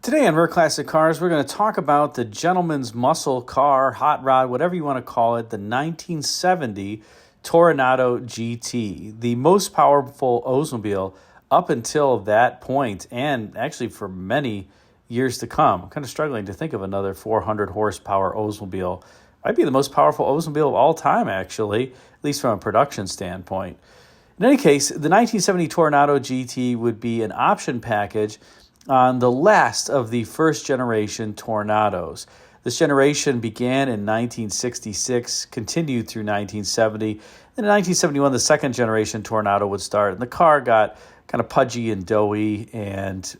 Today on Rare Classic Cars, we're going to talk about the gentleman's muscle car, hot rod, whatever you want to call it, the 1970 Toronado GT, the most powerful Oldsmobile up until that point, and actually for many years to come. I'm kind of struggling to think of another 400 horsepower Oldsmobile. Might be the most powerful Oldsmobile of all time, actually, at least from a production standpoint. In any case, the 1970 Toronado GT would be an option package on the last of the first generation Tornados. This generation began in 1966, continued through 1970. Then in 1971, the second generation Tornado would start, and the car got kind of pudgy and doughy and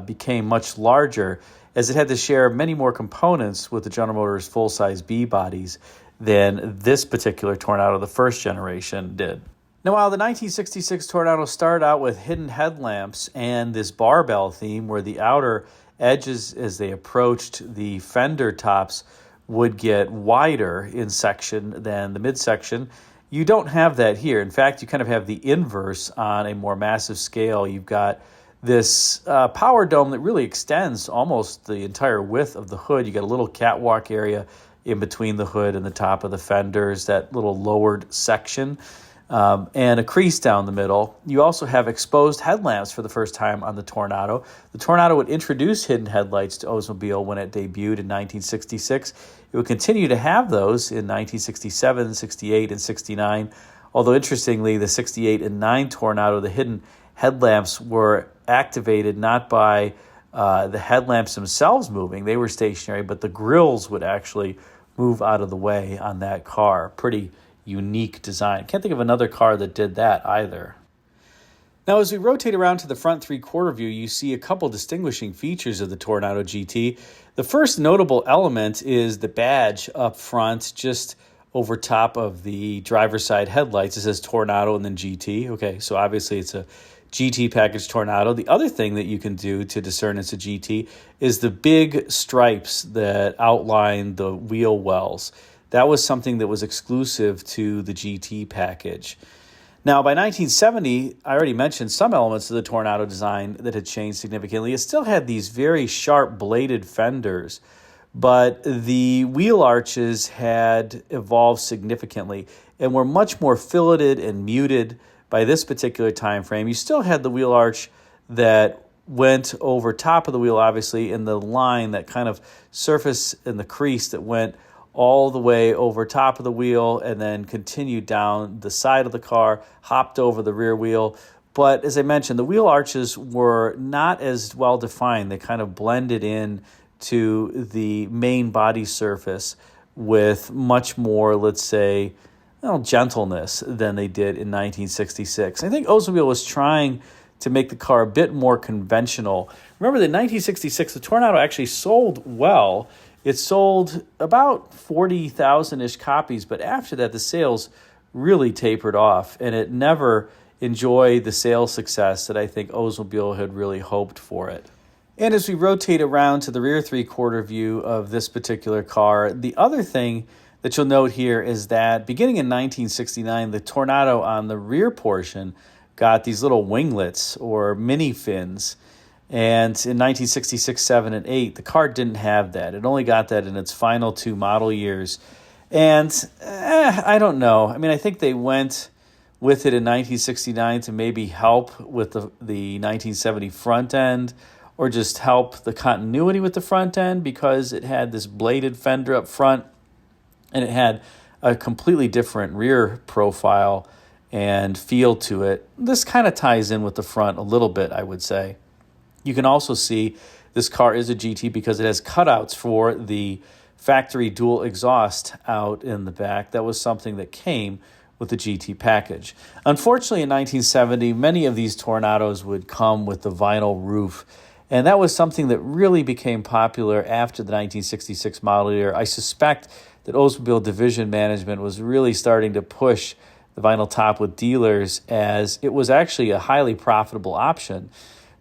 became much larger as it had to share many more components with the General Motors full-size B bodies than this particular Tornado, the first generation, did. Now, while the 1966 Toronado started out with hidden headlamps and this barbell theme where the outer edges as they approached the fender tops would get wider in section than the midsection, you don't have that here. In fact, you kind of have the inverse on a more massive scale. You've got this power dome that really extends almost the entire width of the hood. You got a little catwalk area in between the hood and the top of the fenders, that little lowered section. And a crease down the middle. You also have exposed headlamps for the first time on the Toronado. The Toronado would introduce hidden headlights to Oldsmobile when it debuted in 1966. It would continue to have those in 1967, 68, and 69. Although, interestingly, the 68 and 9 Toronado, the hidden headlamps were activated not by the headlamps themselves moving. They were stationary, but the grills would actually move out of the way on that car. Pretty unique design. Can't think of another car that did that either. Now, as we rotate around to the front three-quarter view, you see a couple distinguishing features of the Toronado GT. The first notable element is the badge up front, just over top of the driver's side headlights. It says Toronado and then GT. Okay, so obviously it's a GT package Toronado. The other thing that you can do to discern it's a GT is the big stripes that outline the wheel wells. That was something that was exclusive to the GT package. Now, by 1970, I already mentioned some elements of the Toronado design that had changed significantly. It still had these very sharp bladed fenders, but the wheel arches had evolved significantly and were much more filleted and muted by this particular time frame. You still had the wheel arch that went over top of the wheel, obviously, in the line, that kind of surface in the crease that went all the way over top of the wheel and then continued down the side of the car, hopped over the rear wheel. But as I mentioned, the wheel arches were not as well defined. They kind of blended in to the main body surface with much more, let's say, gentleness than they did in 1966. I think Oldsmobile was trying to make the car a bit more conventional. Remember that in 1966, the Toronado actually sold well. It sold about 40,000-ish copies, but after that, the sales really tapered off, and it never enjoyed the sales success that I think Oldsmobile had really hoped for it. And as we rotate around to the rear three-quarter view of this particular car, the other thing that you'll note here is that beginning in 1969, the Toronado on the rear portion got these little winglets or mini fins. And in 1966, 7, and 8, the car didn't have that. It only got that in its final two model years. And I don't know. I mean, I think they went with it in 1969 to maybe help with the 1970 front end, or just help the continuity with the front end, because it had this bladed fender up front and it had a completely different rear profile and feel to it. This kind of ties in with the front a little bit, I would say. You can also see this car is a GT because it has cutouts for the factory dual exhaust out in the back. That was something that came with the GT package. Unfortunately, in 1970, many of these Tornados would come with the vinyl roof, and that was something that really became popular after the 1966 model year. I suspect that Oldsmobile division management was really starting to push the vinyl top with dealers, as it was actually a highly profitable option.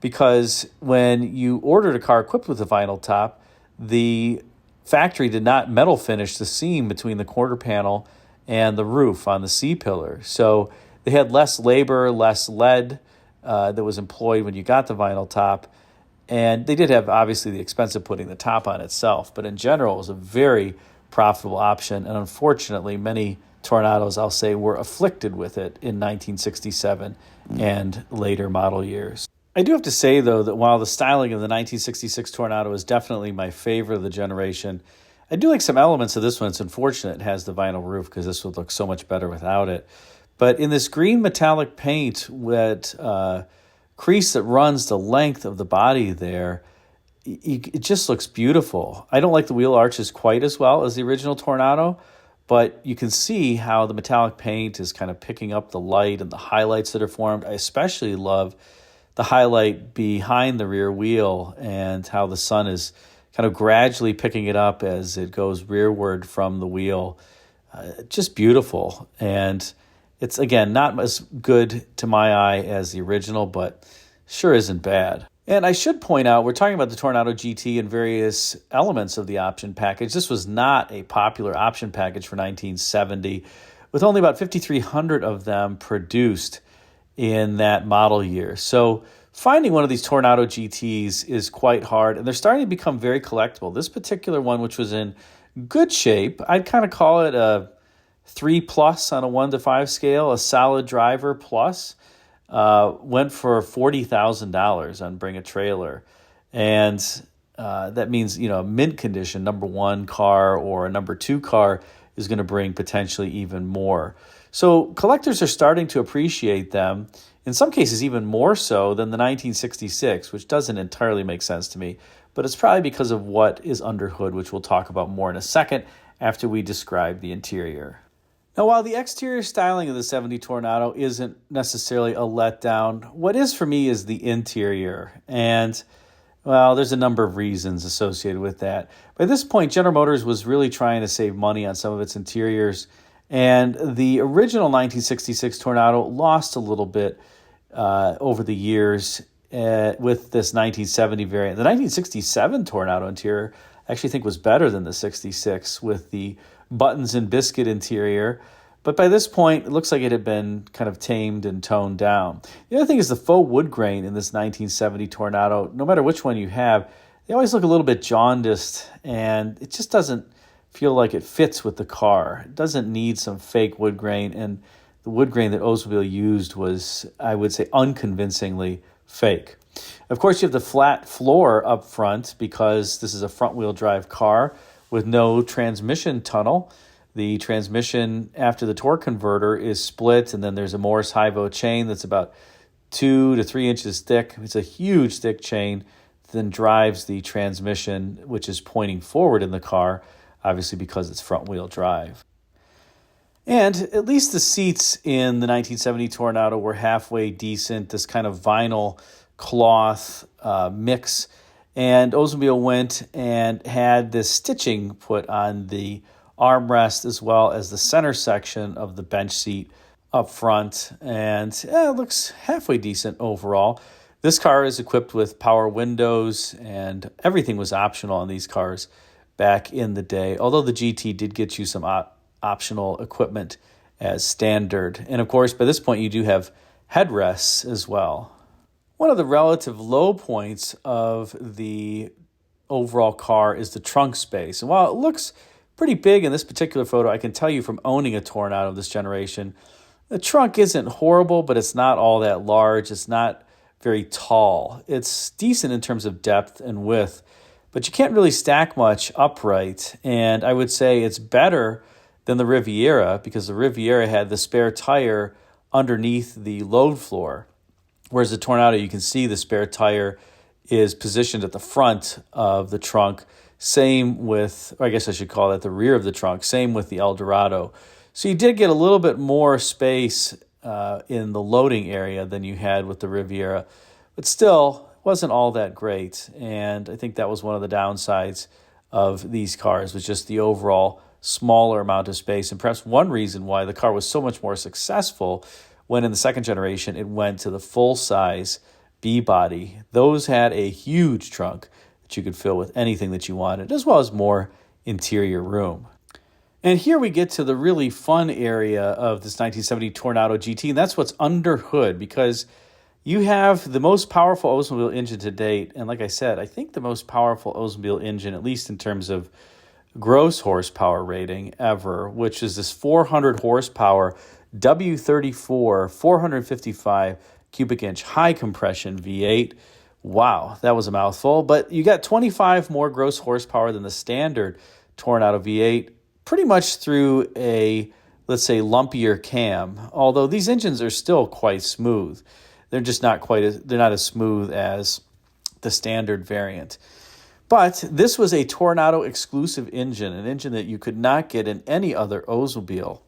Because when you ordered a car equipped with a vinyl top, the factory did not metal finish the seam between the quarter panel and the roof on the C-pillar. So they had less labor, less lead that was employed when you got the vinyl top. And they did have, obviously, the expense of putting the top on itself. But in general, it was a very profitable option. And unfortunately, many Tornados, I'll say, were afflicted with it in 1967 and later model years. I do have to say, though, that while the styling of the 1966 Tornado is definitely my favorite of the generation, I do like some elements of this one. It's unfortunate it has the vinyl roof because this would look so much better without it. But in this green metallic paint with crease that runs the length of the body there, it just looks beautiful. I don't like the wheel arches quite as well as the original Tornado, but you can see how the metallic paint is kind of picking up the light and the highlights that are formed. I especially love the highlight behind the rear wheel and how the sun is kind of gradually picking it up as it goes rearward from the wheel. Just beautiful. And it's, again, not as good to my eye as the original, but sure isn't bad. And I should point out, we're talking about the Toronado GT and various elements of the option package. This was not a popular option package for 1970, with only about 5,300 of them produced in that model year. So finding one of these Toronado GTs is quite hard, and they're starting to become very collectible. This particular one, which was in good shape, I'd kind of call it a 3+ on a 1 to 5 scale, a solid driver plus, went for $40,000 on Bring a Trailer. And that means, a mint condition number 1 car or a number 2 car is going to bring potentially even more. So collectors are starting to appreciate them, in some cases even more so than the 1966, which doesn't entirely make sense to me, but it's probably because of what is under hood, which we'll talk about more in a second after we describe the interior. Now, while the exterior styling of the 70 Tornado isn't necessarily a letdown, what is for me is the interior. And, well, there's a number of reasons associated with that. By this point, General Motors was really trying to save money on some of its interiors, and the original 1966 Tornado lost a little bit over the years with this 1970 variant. The 1967 Tornado interior I actually think was better than the 66 with the buttons and biscuit interior. But by this point, it looks like it had been kind of tamed and toned down. The other thing is the faux wood grain in this 1970 Tornado. No matter which one you have, they always look a little bit jaundiced, and it just doesn't feel like it fits with the car. It doesn't need some fake wood grain, and the wood grain that Oldsmobile used was, I would say, unconvincingly fake. Of course, you have the flat floor up front because this is a front-wheel drive car with no transmission tunnel. The transmission after the torque converter is split, and then there's a Morse Hi-Vo chain that's about 2 to 3 inches thick. It's a huge thick chain that then drives the transmission, which is pointing forward in the car, obviously because it's front-wheel drive. And at least the seats in the 1970 Tornado were halfway decent, this kind of vinyl cloth mix. And Oldsmobile went and had this stitching put on the armrest as well as the center section of the bench seat up front. And it looks halfway decent overall. This car is equipped with power windows, and everything was optional on these cars back in the day, although the GT did get you some optional equipment as standard. And of course, by this point, you do have headrests as well. One of the relative low points of the overall car is the trunk space. And while it looks pretty big in this particular photo, I can tell you from owning a Toronado of this generation, the trunk isn't horrible, but it's not all that large. It's not very tall. It's decent in terms of depth and width, but you can't really stack much upright. And I would say it's better than the Riviera because the Riviera had the spare tire underneath the load floor. Whereas the Tornado, you can see the spare tire is positioned at the front of the trunk. Same with, or I guess I should call that the rear of the trunk. Same with the Eldorado. So you did get a little bit more space in the loading area than you had with the Riviera. But still, it wasn't all that great. And I think that was one of the downsides of these cars, was just the overall smaller amount of space. And perhaps one reason why the car was so much more successful when in the second generation it went to the full-size B-body. Those had a huge trunk that you could fill with anything that you wanted, as well as more interior room. And here we get to the really fun area of this 1970 Toronado GT, and that's what's under hood, because You have the most powerful Oldsmobile engine to date, and like I said, I think the most powerful Oldsmobile engine, at least in terms of gross horsepower rating ever, which is this 400 horsepower W34 455 cubic inch high compression V8. Wow, that was a mouthful, but you got 25 more gross horsepower than the standard Toronado V8, pretty much through a, let's say, lumpier cam, although these engines are still quite smooth. They're just not they're not as smooth as the standard variant. But this was a Toronado exclusive engine, an engine that you could not get in any other Oldsmobile.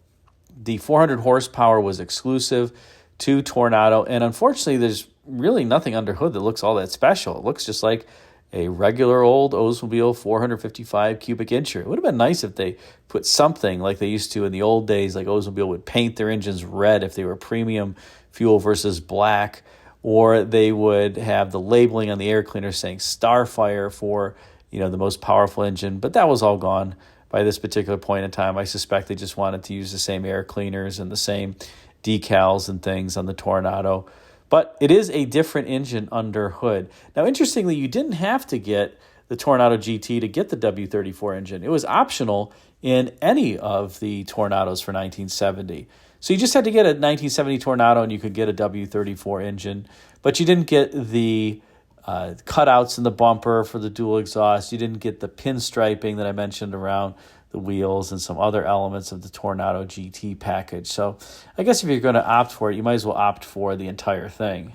The 400 horsepower was exclusive to Toronado, and unfortunately there's really nothing under hood that looks all that special. It looks just like a regular old Oldsmobile 455 cubic incher. It would have been nice if they put something like they used to in the old days, like Oldsmobile would paint their engines red if they were premium fuel versus black, or they would have the labeling on the air cleaner saying Starfire for, the most powerful engine. But that was all gone by this particular point in time. I suspect they just wanted to use the same air cleaners and the same decals and things on the Toronado. But it is a different engine under hood. Now, interestingly, you didn't have to get the Toronado GT to get the W34 engine. It was optional in any of the Tornados for 1970. So you just had to get a 1970 Toronado and you could get a W34 engine, but you didn't get the cutouts in the bumper for the dual exhaust. You didn't get the pinstriping that I mentioned around the wheels and some other elements of the Toronado GT package. So I guess if you're going to opt for it, you might as well opt for the entire thing.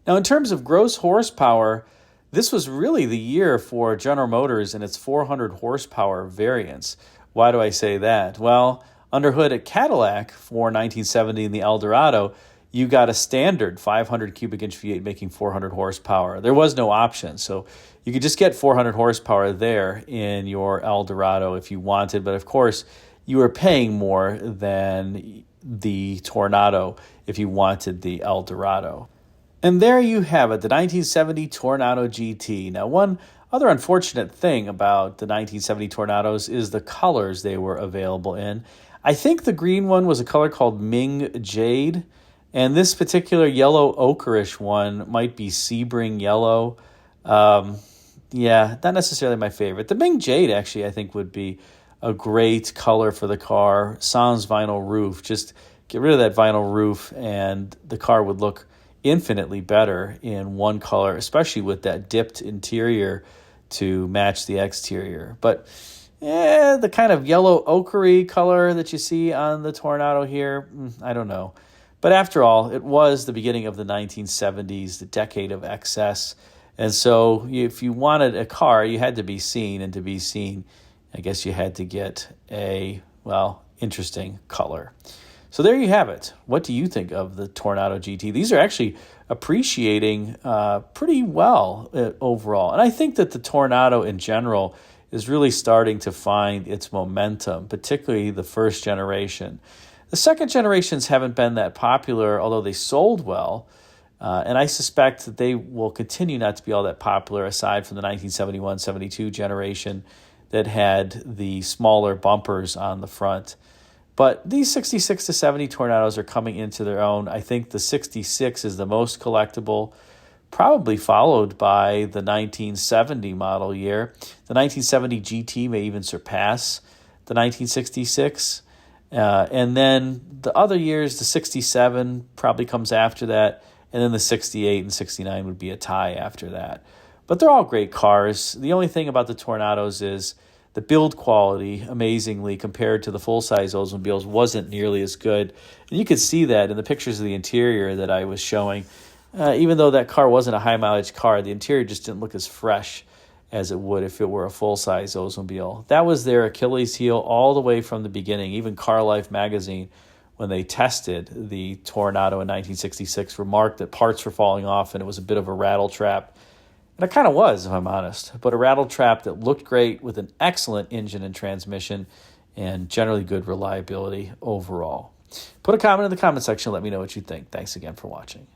Now, in terms of gross horsepower, this was really the year for General Motors and its 400 horsepower variants. Why do I say that? Well, under hood at Cadillac for 1970 in the Eldorado, you got a standard 500 cubic inch V8 making 400 horsepower. There was no option, so you could just get 400 horsepower there in your Eldorado if you wanted, but of course you were paying more than the Toronado if you wanted the Eldorado. And there you have it, the 1970 Toronado GT. Now, one other unfortunate thing about the 1970 Tornados is the colors they were available in. I think the green one was a color called Ming Jade, and this particular yellow ochreish one might be Sebring yellow. Not necessarily my favorite. The Ming Jade, actually, I think would be a great color for the car. Sans vinyl roof. Just get rid of that vinyl roof, and the car would look infinitely better in one color, especially with that dipped interior to match the exterior. But the kind of yellow ochre color that you see on the Toronado here, I don't know. But after all, it was the beginning of the 1970s, the decade of excess. And so if you wanted a car, you had to be seen. And to be seen, I guess you had to get a, interesting color. So there you have it. What do you think of the Toronado GT? These are actually appreciating pretty well overall. And I think that the Toronado in general is really starting to find its momentum, particularly the first generation. The second generations haven't been that popular, although they sold well. And I suspect that they will continue not to be all that popular aside from the 1971-72 generation that had the smaller bumpers on the front. But these 66 to 70 Tornados are coming into their own. I think the 66 is the most collectible, probably followed by the 1970 model year. The 1970 GT may even surpass the 1966. And then the other years, the 67 probably comes after that, and then the 68 and 69 would be a tie after that. But they're all great cars. The only thing about the Tornados is the build quality, amazingly, compared to the full-size Oldsmobiles, wasn't nearly as good. And you could see that in the pictures of the interior that I was showing. Even though that car wasn't a high-mileage car, the interior just didn't look as fresh as it would if it were a full-size Oldsmobile. That was their Achilles heel all the way from the beginning. Even Car Life magazine, when they tested the Toronado in 1966, remarked that parts were falling off and it was a bit of a rattle trap. And it kind of was, if I'm honest, but a rattle trap that looked great with an excellent engine and transmission and generally good reliability overall. Put a comment in the comment section. Let me know what you think. Thanks again for watching.